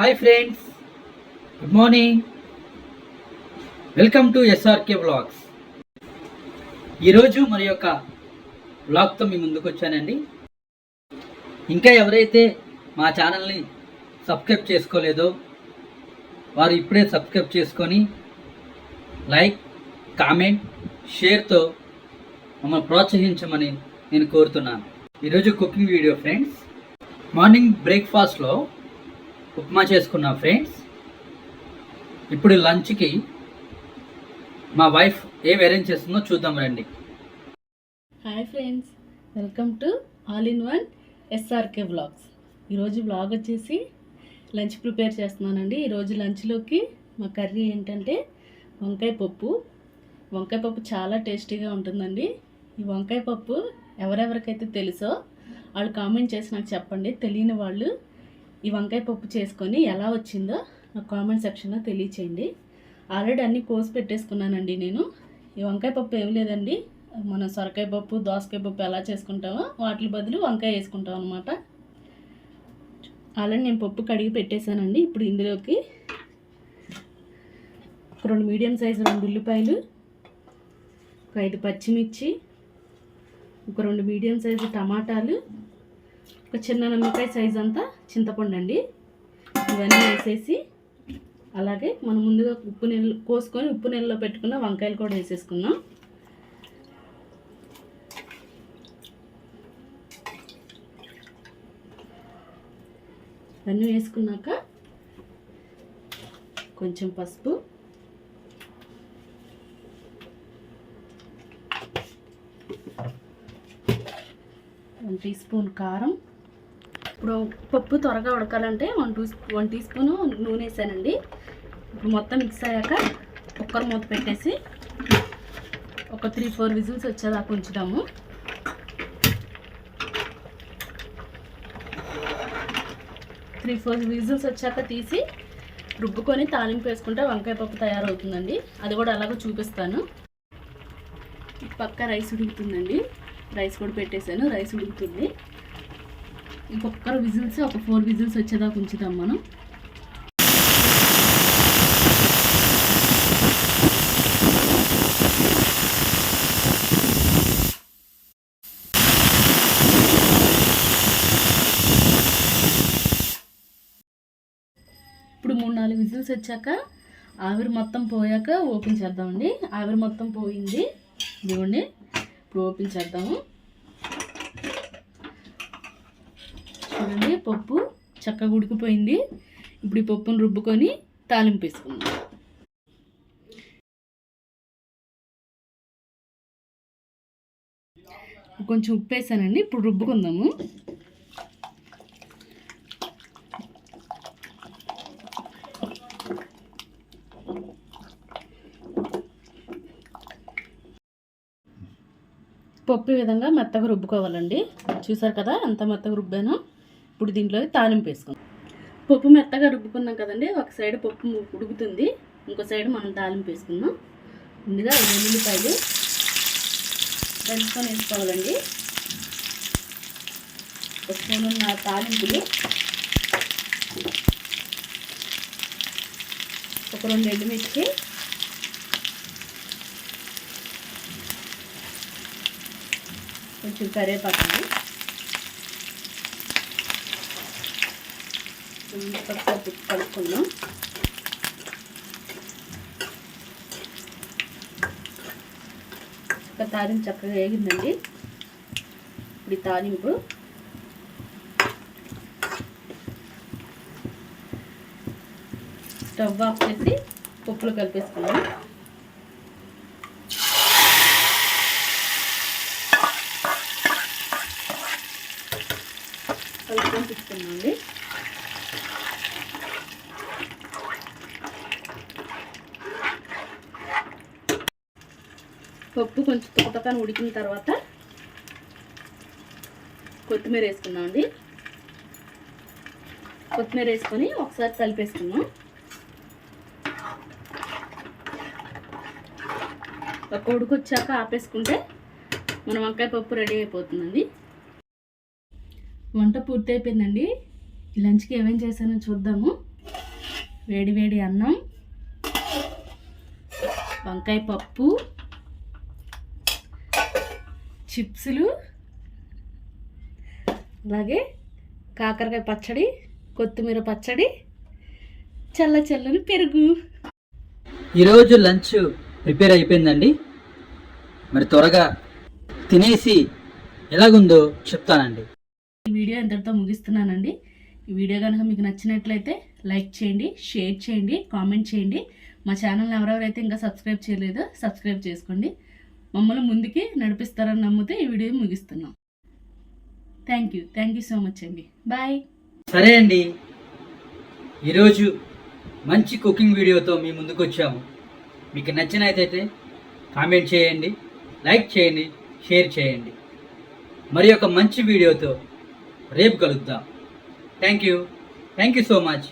Hi friends, good morning. Welcome to SRK vlogs. ఈరోజు మరి యొక్క వ్లాగ్తో మీ ముందుకు వచ్చానండి. ఇంకా ఎవరైతే మా ఛానల్ని సబ్స్క్రైబ్ చేసుకోలేదో వారు ఇప్పుడే సబ్స్క్రైబ్ చేసుకొని లైక్, కామెంట్, షేర్తో మమ్మల్ని ప్రోత్సహించమని నేను కోరుతున్నాను. ఈరోజు కుకింగ్ వీడియో ఫ్రెండ్స్. మార్నింగ్ బ్రేక్ఫాస్ట్లో ఉప్మా చేసుకున్నాం ఫ్రెండ్స్. ఇప్పుడు లంచ్కి మా వైఫ్ ఏం అరేంజ్ చేస్తుందో చూద్దాం రండి. Hi friends, welcome to all in one SRK vlogs. ఈరోజు వ్లాగ్ వచ్చేసి లంచ్ ప్రిపేర్ చేస్తున్నానండి. ఈరోజు లంచ్లోకి మా కర్రీ ఏంటంటే వంకాయ పప్పు. వంకాయ పప్పు చాలా టేస్టీగా ఉంటుందండి. ఈ వంకాయ పప్పు ఎవరెవరికైతే తెలుసో వాళ్ళు కామెంట్ చేసి నాకు చెప్పండి. తెలియని వాళ్ళు ఈ వంకాయ పప్పు చేసుకొని ఎలా వచ్చిందో నాకు కామెంట్ సెక్షన్లో తెలియచేయండి. ఆల్రెడీ అన్నీ కోసి పెట్టేసుకున్నానండి నేను. ఈ వంకాయ పప్పు ఏం లేదండి, మనం సొరకాయ పప్పు, దోసకాయ పప్పు ఎలా చేసుకుంటామో వాటి బదులు వంకాయ వేసుకుంటాం అనమాట. ఆల్రెడీ నేను పప్పు కడిగి పెట్టేశానండి. ఇప్పుడు ఇందులోకి 2 మీడియం సైజు 2 ఉల్లిపాయలు, 5 పచ్చిమిర్చి, 2 మీడియం సైజు టమాటాలు, ఒక చిన్న నిమ్మకాయ సైజు అంతా చింతపండు అండి. ఇవన్నీ వేసేసి అలాగే మనం ముందుగా ఉప్పు నీళ్ళు కోసుకొని ఉప్పు నీళ్ళలో పెట్టుకున్న వంకాయలు కూడా వేసేసుకుందాం. ఇవన్నీ వేసుకున్నాక కొంచెం పసుపు, వన్ టీ స్పూన్ కారం. ఇప్పుడు పప్పు త్వరగా ఉడకాలంటే 1 టీ స్పూను నూనె వేసానండి. ఇప్పుడు మొత్తం మిక్స్ అయ్యాక కుక్కర్ మూత పెట్టేసి ఒక 3-4 విజిల్స్ వచ్చేదాకా ఉంచుదాము. త్రీ ఫోర్ విజిల్స్ వచ్చాక తీసి రుబ్బుకొని తాలింపు వేసుకుంటే వంకాయ పప్పు తయారవుతుందండి. అది కూడా అలాగే చూపిస్తాను. పక్క రైస్ ఉడుకుతుందండి. రైస్ కూడా పెట్టేశాను, రైస్ ఉడుకుతుంది. ఇంకొక విజిల్స్, ఒక 4 విజిల్స్ వచ్చేదాకా ఉంచుతాం మనం. ఇప్పుడు 3-4 విజిల్స్ వచ్చాక ఆవిరి మొత్తం పోయాక ఓపెన్ చేద్దామండి. ఆవిరి మొత్తం పోయింది, ఇదిగోండి. ఇప్పుడు ఓపెన్ చేద్దాము. చూడండి, పప్పు చక్కగా ఉడికిపోయింది. ఇప్పుడు ఈ పప్పును రుబ్బుకొని తాలింపు వేసుకుందాం. కొంచెం ఉప్పు వేసానండి. ఇప్పుడు రుబ్బుకుందాము. పప్పు ఈ విధంగా మెత్తగా రుబ్బుకోవాలండి. చూసారు కదా ఎంత మెత్తగా రుబ్బానో. ఇప్పుడు దీంట్లో తాలింపు వేసుకుందాం. పప్పు మెత్తగా రుబ్బుకున్నాం కదండి. ఒక సైడ్ పప్పు ఉడుకుతుంది, ఇంకో సైడ్ మనం తాలింపు వేసుకుందాం. ముందుగా వెల్లుల్లిపాయలు దంచుకొని వేసుకోవాలండి. ఒక స్పూన్ తాలింపులు, ఒక 2 ఎండుమిర్చి, కొంచెం కరివేపాకు, ఒకసారి కలుపుకుందాం. ఒక తాలింపు చక్కగా వేగిందండి. ఇప్పుడు తాలింపు స్టవ్ ఆఫ్ చేసి పప్పులో కలిపేసుకుందాం. కలుపుకొని తీసుకున్నామండి. పప్పు కొంచెం తొక్కతోని ఉడికిన తర్వాత కొత్తిమీర వేసుకున్నామండి. కొత్తిమీర వేసుకొని ఒకసారి కలిపేసుకున్నాం. ఒక ఉడుకు వచ్చాక ఆపేసుకుంటే మన వంకాయ పప్పు రెడీ అయిపోతుందండి. వంట పూర్తి అయిపోయిందండి. లంచ్కి ఏమేం చేశానో చూద్దాము. వేడి వేడి అన్నం, వంకాయ పప్పు, చిప్సులు, అలాగే కాకరకాయ పచ్చడి, కొత్తిమీర పచ్చడి, చల్లని పెరుగు. ఈరోజు లంచ్ ప్రిపేర్ అయిపోయిందండి. మరి త్వరగా తినేసి ఎలాగుందో చెప్తానండి. ఈ వీడియో ఇంతటితో ముగిస్తున్నానండి. ఈ వీడియో కనుక మీకు నచ్చినట్లయితే లైక్ చేయండి, షేర్ చేయండి, కామెంట్ చేయండి. మా ఛానల్ని ఎవరెవరైతే ఇంకా సబ్స్క్రైబ్ చేయలేదో సబ్స్క్రైబ్ చేసుకోండి. మమ్మల్ని ముందుకి నడిపిస్తారని నమ్మితే ఈ వీడియో ముగిస్తున్నాం. థ్యాంక్ యూ సో మచ్ అండి. బాయ్. సరే అండి, ఈరోజు మంచి కుకింగ్ వీడియోతో మీ ముందుకు వచ్చాము. మీకు నచ్చినట్లయితే కామెంట్ చేయండి, లైక్ చేయండి, షేర్ చేయండి. మరి ఒక మంచి వీడియోతో రేపు కలుద్దాం. Thank you so much.